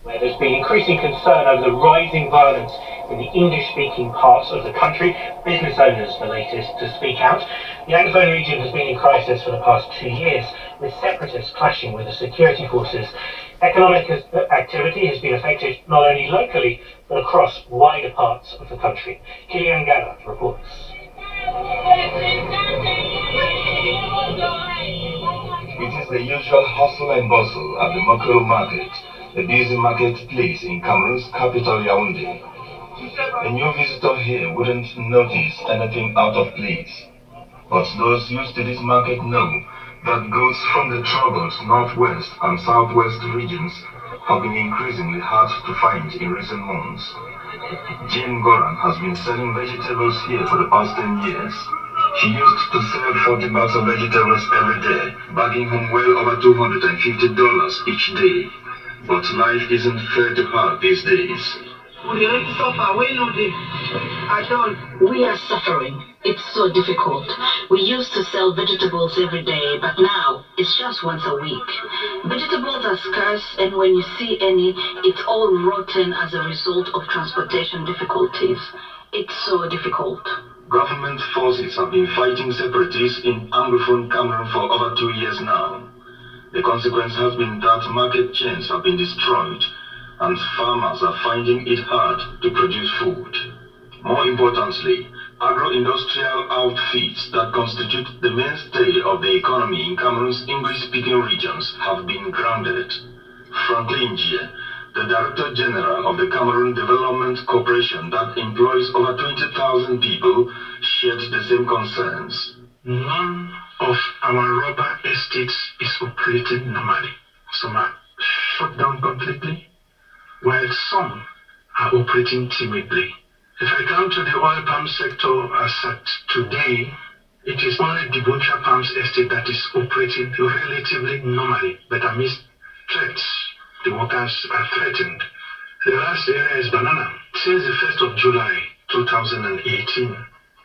where there's been increasing concern over the rising violence in the English-speaking parts of the country. Business owners, the latest to speak out. The Anglophone region has been in crisis for the past 2 years, with separatists clashing with the security forces. Economic activity has been affected not only locally, but across wider parts of the country. Kilian Gallard reports. It is the usual hustle and bustle at the Makro market, a busy marketplace in Cameroon's capital Yaoundé. A new visitor here wouldn't notice anything out of place. But those used to this market know that goods from the troubled northwest and southwest regions have been increasingly hard to find in recent months. Jane Goran has been selling vegetables here for the past 10 years. She used to sell 40 bags of vegetables every day, bagging home well over $250 each day. But life isn't fair to her these days. We are suffering. It's so difficult. We used to sell vegetables every day, but now it's just once a week. Vegetables are scarce, and when you see any, it's all rotten as a result of transportation difficulties. It's so difficult. Government forces have been fighting separatists in Anglophone Cameroon for over 2 years now. The consequence has been that market chains have been destroyed, and farmers are finding it hard to produce food. More importantly, agro-industrial outfits that constitute the mainstay of the economy in Cameroon's English-speaking regions have been grounded. Franklin Njie, the Director General of the Cameroon Development Corporation that employs over 20,000 people, shared the same concerns. None of our rubber estates is operating normally. Some are shut down completely, while some are operating timidly. If I come to the oil palm sector as at today, it is only the Buncha Palms estate that is operating relatively normally, but amidst threats, the workers are threatened. The last area is banana. Since the 1st of July 2018,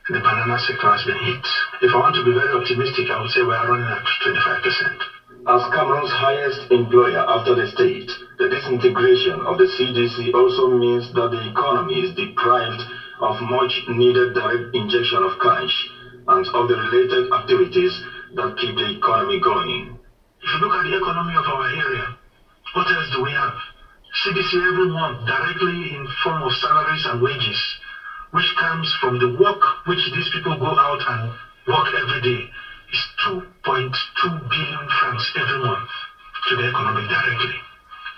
the banana sector has been hit. If I want to be very optimistic, I would say we are running at 25%. As Cameroon's highest employer after the state, the disintegration of the CDC also means that the economy is deprived of much needed direct injection of cash and of the related activities that keep the economy going. If you look at the economy of our area, what else do we have? CDC every month directly in form of salaries and wages, which comes from the work which these people go out and work every day, is 2.2 billion francs every month to the economy directly.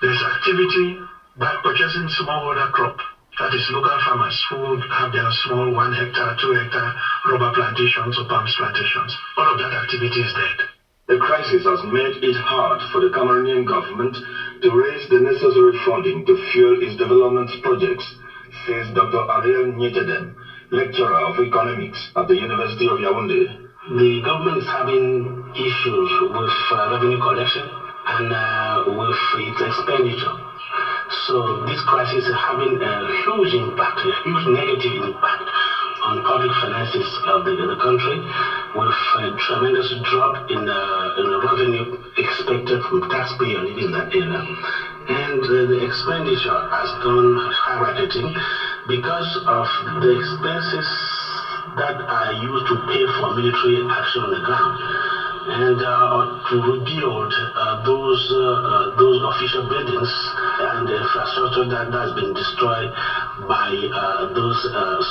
There's activity by purchasing smallholder crop, that is local farmers who have their small 1 hectare, 2 hectare rubber plantations or palm plantations. All of that activity is dead. The crisis has made it hard for the Cameroonian government to raise the necessary funding to fuel its development projects, says Dr. Ariel Nyetedem, lecturer of economics at the University of Yaoundé. The government is having issues with revenue collection and with its expenditure. So this crisis is having a huge impact, a huge negative impact on public finances of the country, with a tremendous drop in the revenue expected from taxpayers living in that area. And the expenditure has gone skyrocketing because of the expenses that are used to pay for military action on the ground, and to rebuild those official buildings and the infrastructure that has been destroyed by those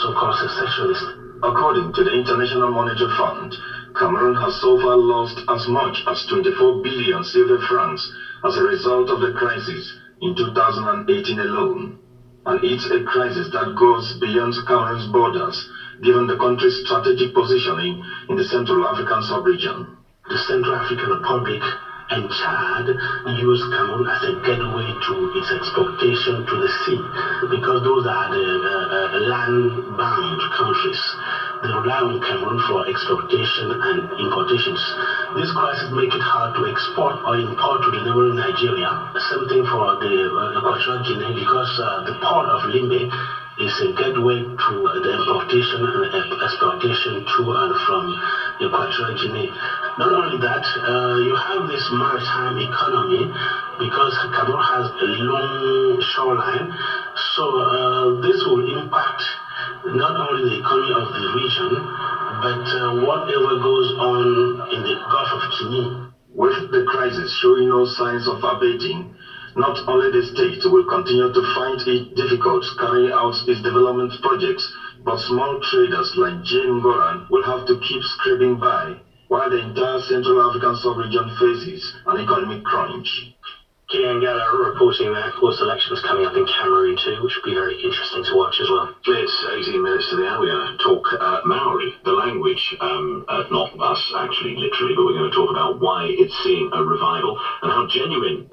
so-called secessionists. According to the International Monetary Fund, Cameroon has so far lost as much as 24 billion silver francs as a result of the crisis in 2018 alone. And it's a crisis that goes beyond Cameroon's borders, given the country's strategic positioning in the Central African sub-region. The Central African Republic and Chad use Cameroon as a gateway to its exportation to the sea, because those are the land-bound countries. They rely on Cameroon for exportation and importations. This crisis makes it hard to export or import to the neighboring Nigeria. Same thing for the Equatorial Guinea, because the port of Limbe It's a gateway to the importation and exportation to and from Equatorial Guinea. Not only that, you have this maritime economy because Cameroon has a long shoreline. So this will impact not only the economy of the region, but whatever goes on in the Gulf of Guinea. With the crisis showing no signs of abating, not only the state will continue to find it difficult carrying out its development projects, but small traders like Jane Goran will have to keep scraping by, while the entire Central African sub-region faces an economic crunch. Kiangala are reporting that, of course, elections coming up in Cameroon too, which will be very interesting to watch as well. It's 18 minutes to the hour. We're going to talk Maori, the language, not us actually literally, but we're going to talk about why it's seeing a revival and how genuine